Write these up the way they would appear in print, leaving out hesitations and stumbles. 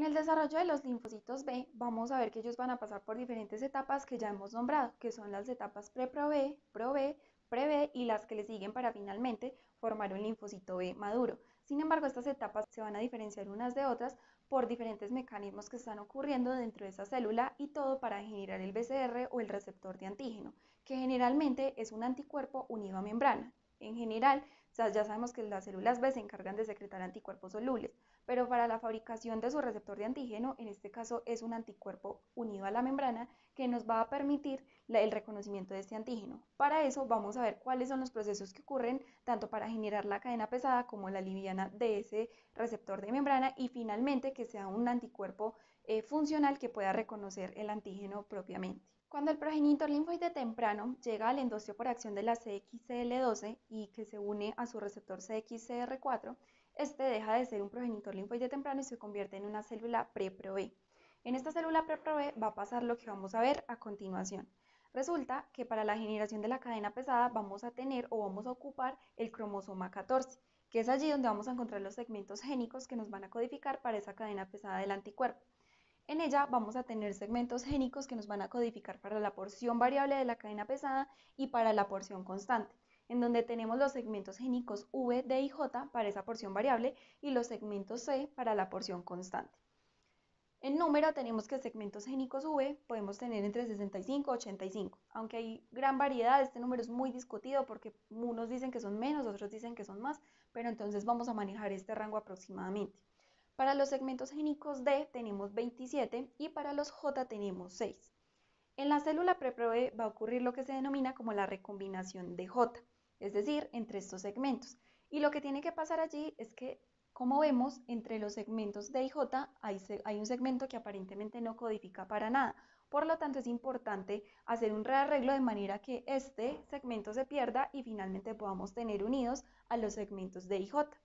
el desarrollo de los linfocitos B, vamos a ver que ellos van a pasar por diferentes etapas que ya hemos nombrado, que son las etapas pre-Pro-B, Pro-B, pre-B y las que le siguen para finalmente formar un linfocito B maduro. Sin embargo, estas etapas se van a diferenciar unas de otras por diferentes mecanismos que están ocurriendo dentro de esa célula y todo para generar el BCR o el receptor de antígeno, que generalmente es un anticuerpo unido a membrana. En general, ya sabemos que las células B se encargan de secretar anticuerpos solubles, pero para la fabricación de su receptor de antígeno, en este caso es un anticuerpo unido a la membrana que nos va a permitir el reconocimiento de este antígeno. Para eso vamos a ver cuáles son los procesos que ocurren tanto para generar la cadena pesada como la liviana de ese receptor de membrana y finalmente que sea un anticuerpo funcional que pueda reconocer el antígeno propiamente. Cuando el progenitor linfoide temprano llega al endostio por acción de la CXCL12 y que se une a su receptor CXCR4, este deja de ser un progenitor linfoide temprano y se convierte en una célula pre-Pro-B. En esta célula pre-Pro-B va a pasar lo que vamos a ver a continuación. Resulta que para la generación de la cadena pesada vamos a tener o vamos a ocupar el cromosoma 14, que es allí donde vamos a encontrar los segmentos génicos que nos van a codificar para esa cadena pesada del anticuerpo. En ella vamos a tener segmentos génicos que nos van a codificar para la porción variable de la cadena pesada y para la porción constante, en donde tenemos los segmentos génicos V, D y J para esa porción variable y los segmentos C para la porción constante. En número tenemos que segmentos génicos V podemos tener entre 65 y 85, aunque hay gran variedad, este número es muy discutido porque unos dicen que son menos, otros dicen que son más, pero entonces vamos a manejar este rango aproximadamente. Para los segmentos génicos D tenemos 27 y para los J tenemos 6. En la célula pre-Pro-B va a ocurrir lo que se denomina como la recombinación de J, es decir, entre estos segmentos. Y lo que tiene que pasar allí es que, como vemos, entre los segmentos D y J hay un segmento que aparentemente no codifica para nada. Por lo tanto, es importante hacer un rearreglo de manera que este segmento se pierda y finalmente podamos tener unidos a los segmentos D y J.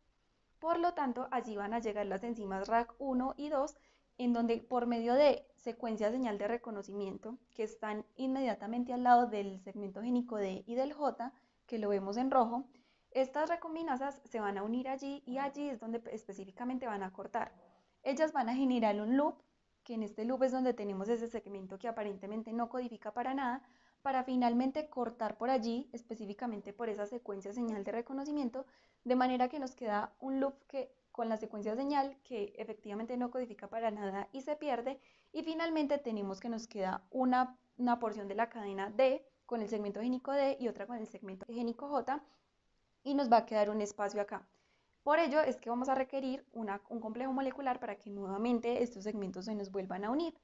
Por lo tanto, allí van a llegar las enzimas RAC1 y 2, en donde por medio de secuencias señal de reconocimiento, que están inmediatamente al lado del segmento génico D y del J, que lo vemos en rojo, estas recombinasas se van a unir allí y allí es donde específicamente van a cortar. Ellas van a generar un loop, que en este loop es donde tenemos ese segmento que aparentemente no codifica para nada, para finalmente cortar por allí, específicamente por esa secuencia señal de reconocimiento, de manera que nos queda un loop que con la secuencia señal que efectivamente no codifica para nada y se pierde, y finalmente tenemos que nos queda una porción de la cadena D con el segmento génico D y otra con el segmento génico J, y nos va a quedar un espacio acá. Por ello es que vamos a requerir un complejo molecular para que nuevamente estos segmentos se nos vuelvan a unir.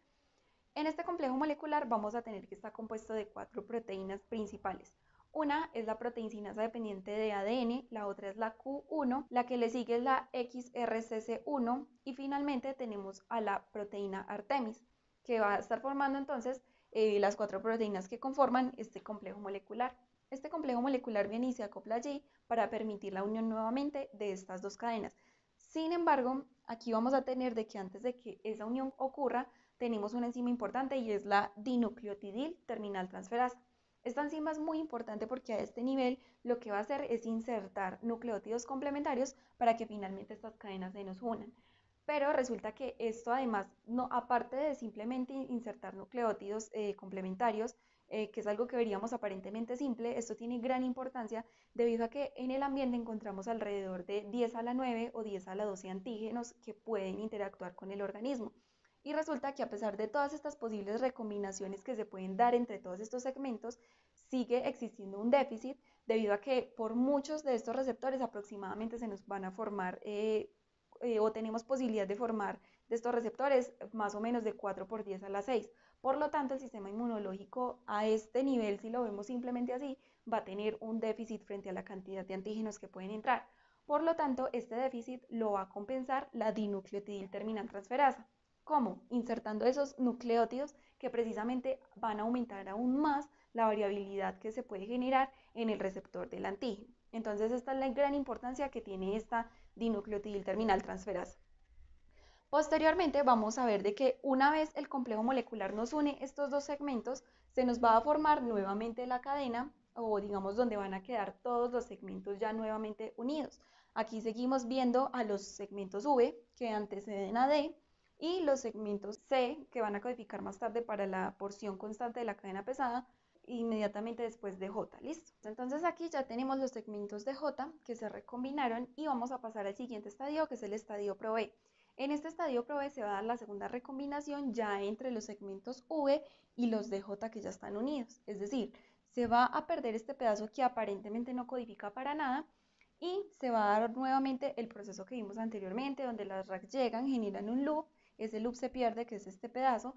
En este complejo molecular vamos a tener que estar compuesto de 4 proteínas principales. Una es la proteincinasa dependiente de ADN, la otra es la Q1, la que le sigue es la XRCC1 y finalmente tenemos a la proteína Artemis, que va a estar formando entonces las 4 proteínas que conforman este complejo molecular. Este complejo molecular viene y se acopla allí para permitir la unión nuevamente de estas dos cadenas. Sin embargo, aquí vamos a tener de que antes de que esa unión ocurra, tenemos una enzima importante y es la dinucleotidil terminal transferasa. Esta enzima es muy importante porque a este nivel lo que va a hacer es insertar nucleótidos complementarios para que finalmente estas cadenas se nos unan. Pero resulta que esto además, no, aparte de simplemente insertar nucleótidos complementarios, que es algo que veríamos aparentemente simple, esto tiene gran importancia debido a que en el ambiente encontramos alrededor de 10 a la 9 o 10 a la 12 antígenos que pueden interactuar con el organismo. Y resulta que a pesar de todas estas posibles recombinaciones que se pueden dar entre todos estos segmentos, sigue existiendo un déficit debido a que por muchos de estos receptores aproximadamente se nos van a formar o tenemos posibilidad de formar de estos receptores más o menos de 4 por 10 a la 6. Por lo tanto, el sistema inmunológico a este nivel, si lo vemos simplemente así, va a tener un déficit frente a la cantidad de antígenos que pueden entrar. Por lo tanto, este déficit lo va a compensar la dinucleotidil terminal transferasa. ¿Cómo? Insertando esos nucleótidos que precisamente van a aumentar aún más la variabilidad que se puede generar en el receptor del antígeno. Entonces, esta es la gran importancia que tiene esta dinucleotidil terminal transferasa. Posteriormente vamos a ver de que una vez el complejo molecular nos une estos dos segmentos, se nos va a formar nuevamente la cadena o digamos donde van a quedar todos los segmentos ya nuevamente unidos. Aquí seguimos viendo a los segmentos V que anteceden a D y los segmentos C, que van a codificar más tarde para la porción constante de la cadena pesada, inmediatamente después de J, ¿listo? Entonces aquí ya tenemos los segmentos de J que se recombinaron y vamos a pasar al siguiente estadio, que es el estadio ProB. En este estadio ProB se va a dar la segunda recombinación ya entre los segmentos V y los de J que ya están unidos, es decir, se va a perder este pedazo que aparentemente no codifica para nada y se va a dar nuevamente el proceso que vimos anteriormente, donde las racks llegan, generan un loop, ese loop se pierde, que es este pedazo,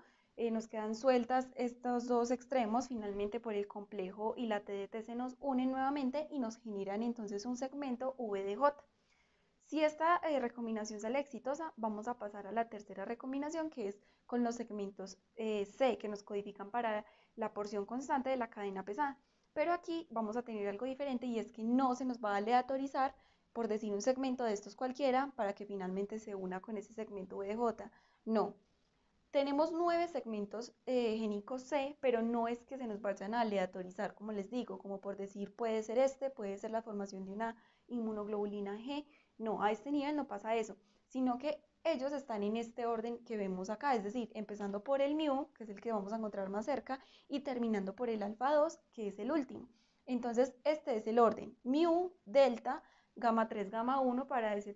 nos quedan sueltas estos dos extremos, finalmente por el complejo y la TDT se nos unen nuevamente y nos generan entonces un segmento VDJ. Si esta recombinación sale exitosa, vamos a pasar a la tercera recombinación, que es con los segmentos C, que nos codifican para la porción constante de la cadena pesada. Pero aquí vamos a tener algo diferente y es que no se nos va a aleatorizar por decir un segmento de estos cualquiera para que finalmente se una con ese segmento VJ. No, tenemos 9 segmentos génicos C, pero no es que se nos vayan a aleatorizar, como les digo, como por decir puede ser este, puede ser la formación de una inmunoglobulina G. No, a este nivel no pasa eso, sino que ellos están en este orden que vemos acá, es decir, empezando por el mu, que es el que vamos a encontrar más cerca, y terminando por el alfa 2, que es el último. Entonces, este es el orden, mu, delta, gamma 3, gamma 1 para ese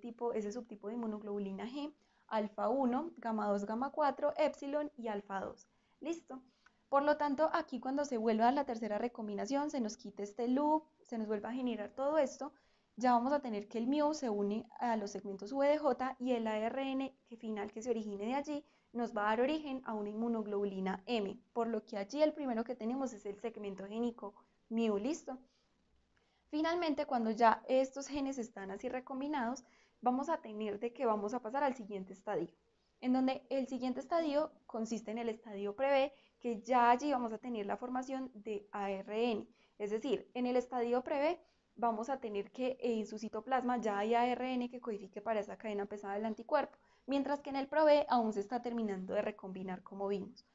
subtipo de inmunoglobulina G, alfa 1, gamma 2, gamma 4, epsilon y alfa 2. ¿Listo? Por lo tanto, aquí cuando se vuelva a la tercera recombinación, se nos quita este loop, se nos vuelve a generar todo esto, ya vamos a tener que el mu se une a los segmentos V de J y el ARN final que se origine de allí nos va a dar origen a una inmunoglobulina M, por lo que allí el primero que tenemos es el segmento génico mu, ¿listo? Finalmente, cuando ya estos genes están así recombinados, vamos a tener de que vamos a pasar al siguiente estadio, en donde el siguiente estadio consiste en el estadio PreB, que ya allí vamos a tener la formación de ARN. Es decir, en el estadio PreB vamos a tener que en su citoplasma ya hay ARN que codifique para esa cadena pesada del anticuerpo, mientras que en el ProB aún se está terminando de recombinar como vimos.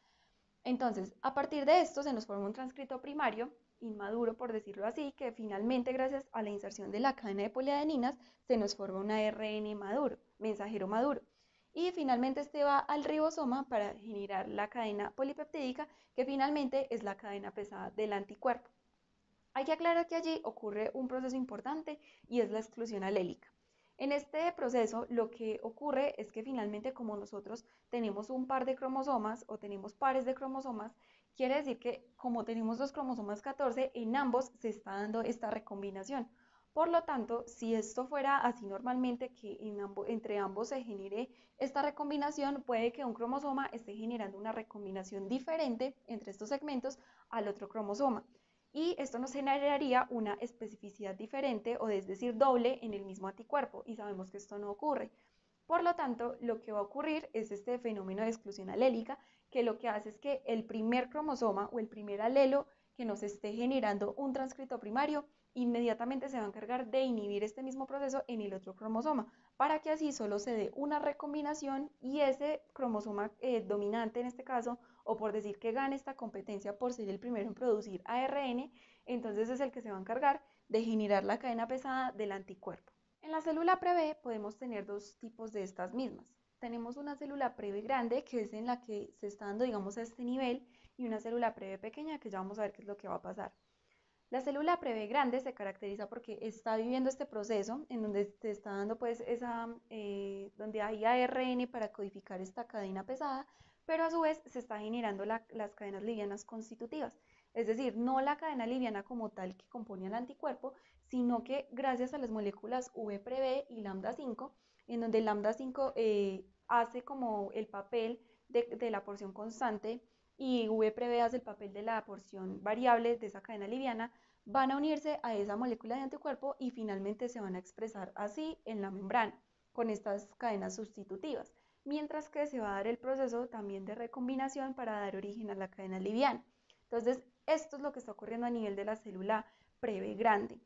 Entonces, a partir de esto se nos forma un transcrito primario, inmaduro por decirlo así, que finalmente gracias a la inserción de la cadena de poliadeninas se nos forma un ARN maduro, mensajero maduro. Y finalmente este va al ribosoma para generar la cadena polipeptídica, que finalmente es la cadena pesada del anticuerpo. Hay que aclarar que allí ocurre un proceso importante y es la exclusión alélica. En este proceso lo que ocurre es que finalmente como nosotros tenemos un par de cromosomas o tenemos pares de cromosomas, quiere decir que como tenemos dos cromosomas 14, en ambos se está dando esta recombinación. Por lo tanto, si esto fuera así normalmente, que entre ambos se genere esta recombinación, puede que un cromosoma esté generando una recombinación diferente entre estos segmentos al otro cromosoma y esto nos generaría una especificidad diferente o es decir doble en el mismo anticuerpo y sabemos que esto no ocurre. Por lo tanto, lo que va a ocurrir es este fenómeno de exclusión alélica que lo que hace es que el primer cromosoma o el primer alelo que nos esté generando un transcrito primario inmediatamente se va a encargar de inhibir este mismo proceso en el otro cromosoma para que así solo se dé una recombinación y ese cromosoma dominante en este caso o por decir que gane esta competencia por ser el primero en producir ARN, entonces es el que se va a encargar de generar la cadena pesada del anticuerpo. En la célula PreB podemos tener dos tipos de estas mismas. Tenemos una célula PreB grande, que es en la que se está dando, digamos, a este nivel, y una célula PreB pequeña, que ya vamos a ver qué es lo que va a pasar. La célula PreB grande se caracteriza porque está viviendo este proceso en donde se está dando pues donde hay ARN para codificar esta cadena pesada, pero a su vez se está generando las cadenas livianas constitutivas. Es decir, no la cadena liviana como tal que compone el anticuerpo, sino que gracias a las moléculas VPreB y lambda 5, en donde el lambda 5 hace como el papel de la porción constante y VPreB hace el papel de la porción variable de esa cadena liviana, van a unirse a esa molécula de anticuerpo y finalmente se van a expresar así en la membrana, con estas cadenas sustitutivas, mientras que se va a dar el proceso también de recombinación para dar origen a la cadena liviana. Entonces, esto es lo que está ocurriendo a nivel de la célula PreB grande.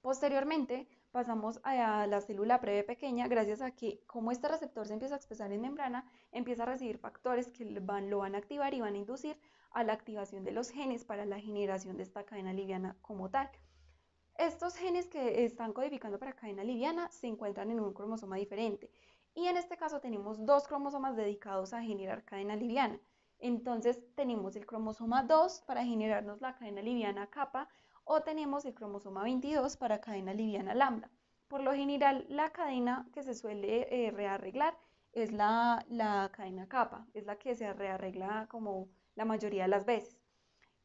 Posteriormente, pasamos a la célula PreB pequeña gracias a que como este receptor se empieza a expresar en membrana, empieza a recibir factores que lo van a activar y van a inducir a la activación de los genes para la generación de esta cadena liviana como tal. Estos genes que están codificando para cadena liviana se encuentran en un cromosoma diferente. Y en este caso tenemos dos cromosomas dedicados a generar cadena liviana. Entonces tenemos el cromosoma 2 para generarnos la cadena liviana kappa o tenemos el cromosoma 22 para cadena liviana lambda. Por lo general, la cadena que se suele rearreglar es la cadena kappa, es la que se rearregla como la mayoría de las veces.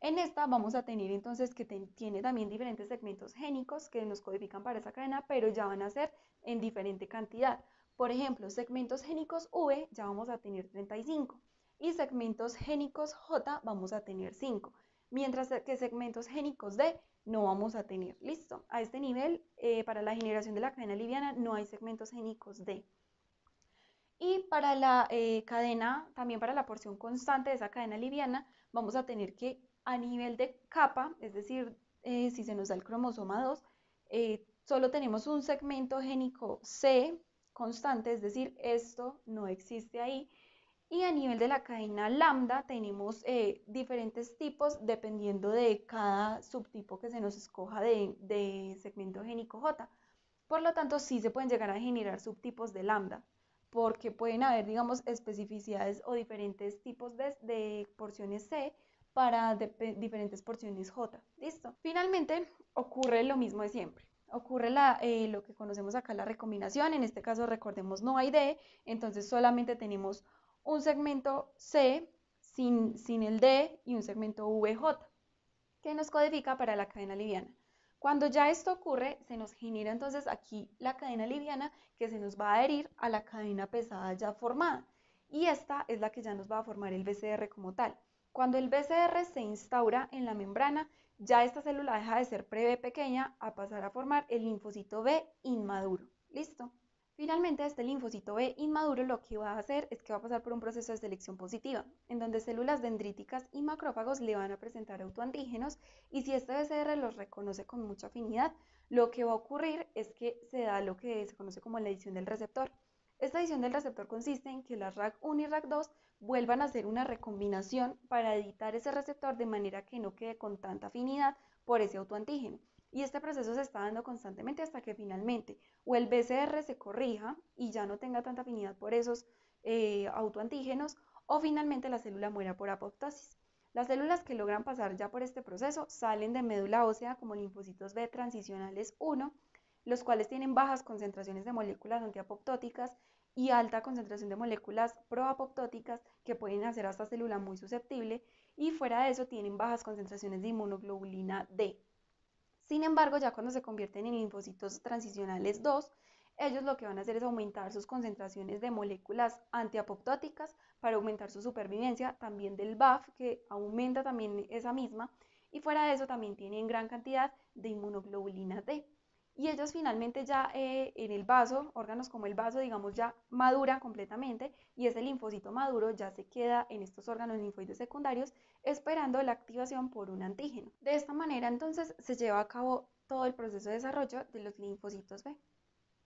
En esta vamos a tener entonces que tiene también diferentes segmentos génicos que nos codifican para esa cadena, pero ya van a ser en diferente cantidad. Por ejemplo, segmentos génicos V ya vamos a tener 35 y segmentos génicos J vamos a tener 5, mientras que segmentos génicos D no vamos a tener. Listo, a este nivel, para la generación de la cadena liviana no hay segmentos génicos D. Y para la cadena, también para la porción constante de esa cadena liviana, vamos a tener que a nivel de capa, es decir, si se nos da el cromosoma 2, solo tenemos un segmento génico C constante, es decir, esto no existe ahí. Y a nivel de la cadena lambda tenemos diferentes tipos dependiendo de cada subtipo que se nos escoja de segmento génico J. Por lo tanto, sí se pueden llegar a generar subtipos de lambda, porque pueden haber, digamos, especificidades o diferentes tipos de porciones C para diferentes porciones J. ¿Listo? Finalmente, ocurre lo mismo de siempre. Ocurre lo que conocemos acá, la recombinación. En este caso, recordemos, no hay D, entonces solamente tenemos un segmento C sin el D y un segmento VJ, que nos codifica para la cadena liviana. Cuando ya esto ocurre, se nos genera entonces aquí la cadena liviana que se nos va a adherir a la cadena pesada ya formada. Y esta es la que ya nos va a formar el BCR como tal. Cuando el BCR se instaura en la membrana, ya esta célula deja de ser pre-B pequeña a pasar a formar el linfocito B inmaduro. ¿Listo? Finalmente, este linfocito B inmaduro lo que va a hacer es que va a pasar por un proceso de selección positiva, en donde células dendríticas y macrófagos le van a presentar autoantígenos y si este BCR los reconoce con mucha afinidad, lo que va a ocurrir es que se da lo que se conoce como la edición del receptor. Esta edición del receptor consiste en que las RAC1 y RAC2 vuelvan a hacer una recombinación para editar ese receptor de manera que no quede con tanta afinidad por ese autoantígeno. Y este proceso se está dando constantemente hasta que finalmente o el BCR se corrija y ya no tenga tanta afinidad por esos autoantígenos o finalmente la célula muera por apoptosis. Las células que logran pasar ya por este proceso salen de médula ósea como linfocitos B transicionales 1, los cuales tienen bajas concentraciones de moléculas antiapoptóticas y alta concentración de moléculas proapoptóticas que pueden hacer a esta célula muy susceptible y fuera de eso tienen bajas concentraciones de inmunoglobulina D. Sin embargo, ya cuando se convierten en linfocitos transicionales 2, ellos lo que van a hacer es aumentar sus concentraciones de moléculas antiapoptóticas para aumentar su supervivencia, también del BAF, que aumenta también esa misma, y fuera de eso también tienen gran cantidad de inmunoglobulina D. Y ellos finalmente ya en el vaso, órganos como el vaso, digamos, ya maduran completamente y ese linfocito maduro ya se queda en estos órganos linfoides secundarios esperando la activación por un antígeno. De esta manera entonces se lleva a cabo todo el proceso de desarrollo de los linfocitos B.